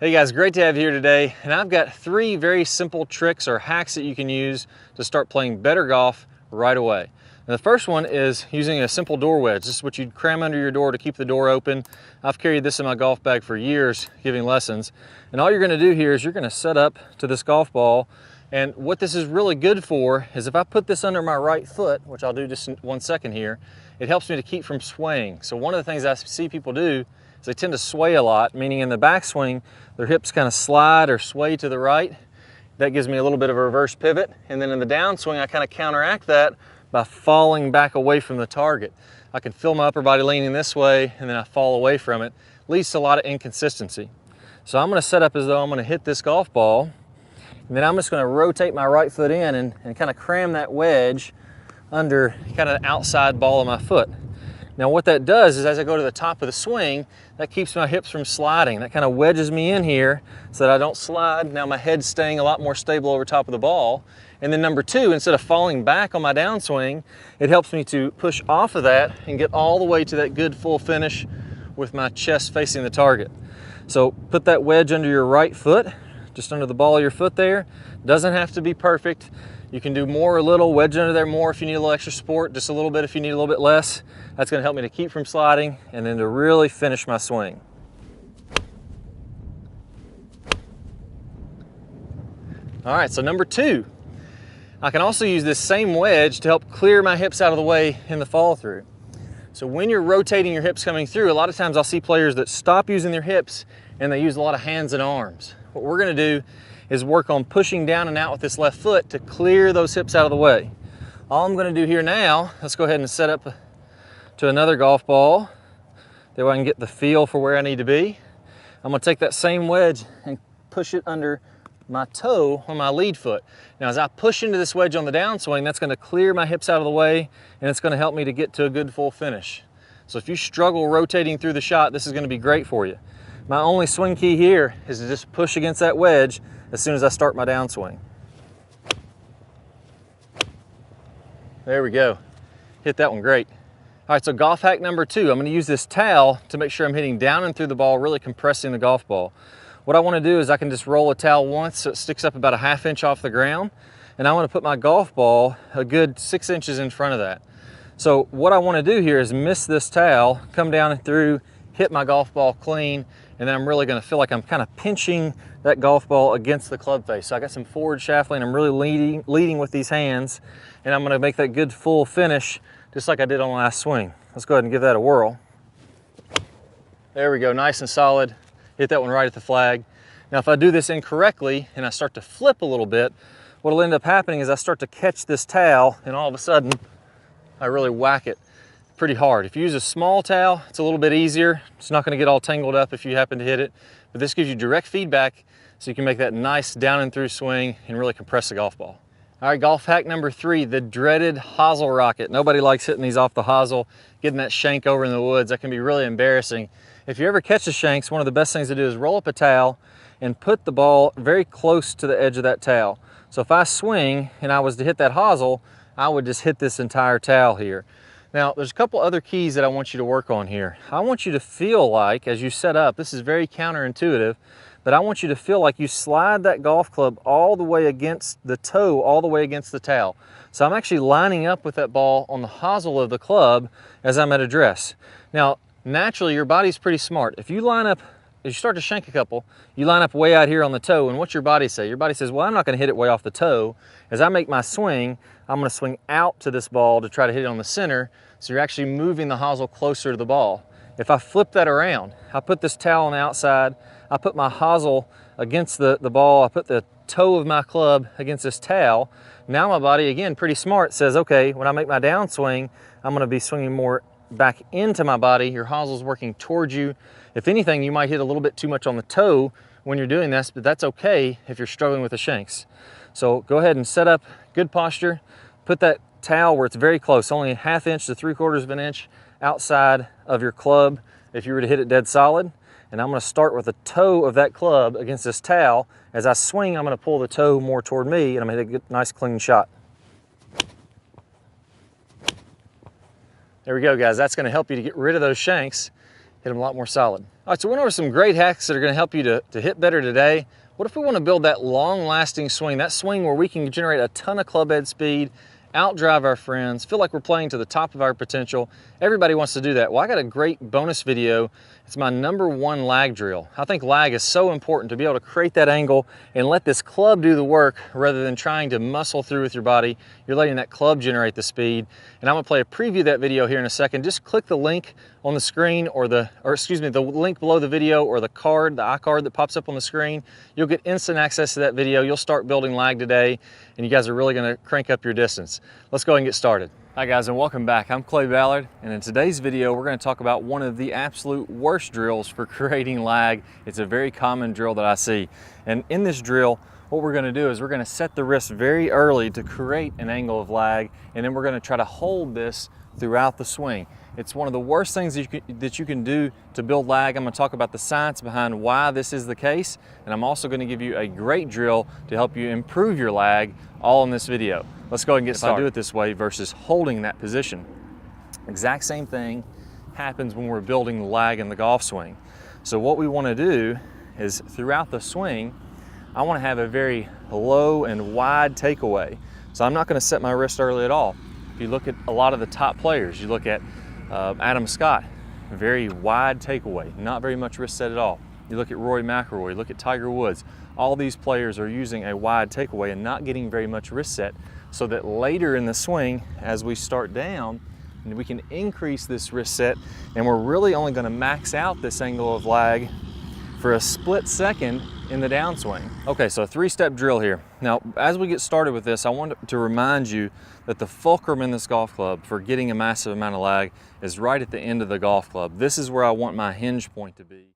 Hey guys, great to have you here today. And I've got 3 very simple tricks or hacks that you can use to start playing better golf right away. And the first one is using a simple door wedge. This is what you'd cram under your door to keep the door open. I've carried this in my golf bag for years giving lessons. And all you're gonna do here is you're gonna set up to this golf ball. And what this is really good for is if I put this under my right foot, which I'll do just in 1 second here, it helps me to keep from swaying. So one of the things I see people do is they tend to sway a lot, meaning in the backswing, their hips kind of slide or sway to the right. That gives me a little bit of a reverse pivot. And then in the downswing, I kind of counteract that by falling back away from the target. I can feel my upper body leaning this way and then I fall away from it. Leads to a lot of inconsistency. So I'm gonna set up as though I'm gonna hit this golf ball, and then I'm just gonna rotate my right foot in and kind of cram that wedge under kind of the outside ball of my foot. Now what that does is as I go to the top of the swing, that keeps my hips from sliding. That kind of wedges me in here so that I don't slide. Now my head's staying a lot more stable over top of the ball. And then number 2, instead of falling back on my downswing, it helps me to push off of that and get all the way to that good full finish with my chest facing the target. So put that wedge under your right foot, just under the ball of your foot there. Doesn't have to be perfect. You can do more or a little, wedge under there more if you need a little extra support, just a little bit if you need a little bit less. That's gonna help me to keep from sliding and then to really finish my swing. All right, so number 2, I can also use this same wedge to help clear my hips out of the way in the follow through. So when you're rotating your hips coming through, a lot of times I'll see players that stop using their hips and they use a lot of hands and arms. What we're gonna do is work on pushing down and out with this left foot to clear those hips out of the way. All I'm gonna do here now, let's go ahead and set up to another golf ball. That way I can get the feel for where I need to be. I'm gonna take that same wedge and push it under my toe on my lead foot. Now as I push into this wedge on the downswing, that's gonna clear my hips out of the way and it's gonna help me to get to a good full finish. So if you struggle rotating through the shot, this is gonna be great for you. My only swing key here is to just push against that wedge as soon as I start my downswing. There we go. Hit that one great. All right, so golf hack number 2, I'm gonna use this towel to make sure I'm hitting down and through the ball, really compressing the golf ball. What I wanna do is I can just roll a towel once so it sticks up about a 1/2 inch off the ground, and I wanna put my golf ball a good 6 inches in front of that. So what I wanna do here is miss this towel, come down and through, hit my golf ball clean, and then I'm really gonna feel like I'm kind of pinching that golf ball against the club face. So I got some forward shaft lean, I'm really leading with these hands, and I'm gonna make that good full finish just like I did on the last swing. Let's go ahead and give that a whirl. There we go, nice and solid. Hit that one right at the flag. Now if I do this incorrectly and I start to flip a little bit, what'll end up happening is I start to catch this towel and all of a sudden I really whack it pretty hard. If you use a small towel, it's a little bit easier. It's not gonna get all tangled up if you happen to hit it, but this gives you direct feedback so you can make that nice down and through swing and really compress the golf ball. All right, golf hack number 3, the dreaded hosel rocket. Nobody likes hitting these off the hosel, getting that shank over in the woods. That can be really embarrassing. If you ever catch the shanks, one of the best things to do is roll up a towel and put the ball very close to the edge of that towel. So if I swing and I was to hit that hosel, I would just hit this entire towel here. Now, there's a couple other keys that I want you to work on here. I want you to feel like, as you set up, this is very counterintuitive, but I want you to feel like you slide that golf club all the way against the toe, all the way against the towel. So I'm actually lining up with that ball on the hosel of the club as I'm at address. Now, naturally, your body's pretty smart. If you line up, as you start to shank a couple, you line up way out here on the toe, and what's your body say? Your body says, well, I'm not gonna hit it way off the toe. As I make my swing, I'm gonna swing out to this ball to try to hit it on the center, so you're actually moving the hosel closer to the ball. If I flip that around, I put this towel on the outside, I put my hosel against the ball, I put the toe of my club against this towel. Now my body, again, pretty smart, says, okay, when I make my downswing, I'm gonna be swinging more back into my body. Your hosel's working towards you. If anything, you might hit a little bit too much on the toe when you're doing this, but that's okay if you're struggling with the shanks. So go ahead and set up good posture. Put that towel where it's very close, only 1/2 inch to 3/4 of an inch outside of your club if you were to hit it dead solid. And I'm gonna start with the toe of that club against this towel. As I swing, I'm gonna pull the toe more toward me and I'm gonna hit a good, nice clean shot. There we go, guys. That's gonna help you to get rid of those shanks, hit them a lot more solid. All right, so we went over some great hacks that are gonna help you to hit better today. What if we wanna build that long-lasting swing, that swing where we can generate a ton of club head speed, outdrive our friends, feel like we're playing to the top of our potential? Everybody wants to do that. Well, I got a great bonus video. It's my #1 lag drill. I think lag is so important to be able to create that angle and let this club do the work rather than trying to muscle through with your body. You're letting that club generate the speed. And I'm gonna play a preview of that video here in a second. Just click the link on the screen or the link below the video or the iCard that pops up on the screen. You'll get instant access to that video. You'll start building lag today, and you guys are really gonna crank up your distance. Let's go ahead and get started. Hi guys, and welcome back. I'm Clay Ballard, and in today's video we're going to talk about one of the absolute worst drills for creating lag. It's a very common drill that I see, and in this drill what we're going to do is we're going to set the wrist very early to create an angle of lag, and then we're going to try to hold this throughout the swing. It's one of the worst things that you can do to build lag. I'm going to talk about the science behind why this is the case, and I'm also going to give you a great drill to help you improve your lag, all in this video. Let's go ahead and get started. If I do it this way versus holding that position, exact same thing happens when we're building lag in the golf swing. So what we want to do is throughout the swing, I want to have a very low and wide takeaway. So I'm not going to set my wrist early at all. If you look at a lot of the top players, you look at Adam Scott, very wide takeaway, not very much wrist set at all. You look at Rory Mcilroy, look at Tiger Woods. All these players are using a wide takeaway and not getting very much wrist set, so that later in the swing, as we start down, we can increase this wrist set, and we're really only going to max out this angle of lag for a split second in the downswing. Okay, so a 3-step drill here. Now, as we get started with this, I want to remind you that the fulcrum in this golf club for getting a massive amount of lag is right at the end of the golf club. This is where I want my hinge point to be.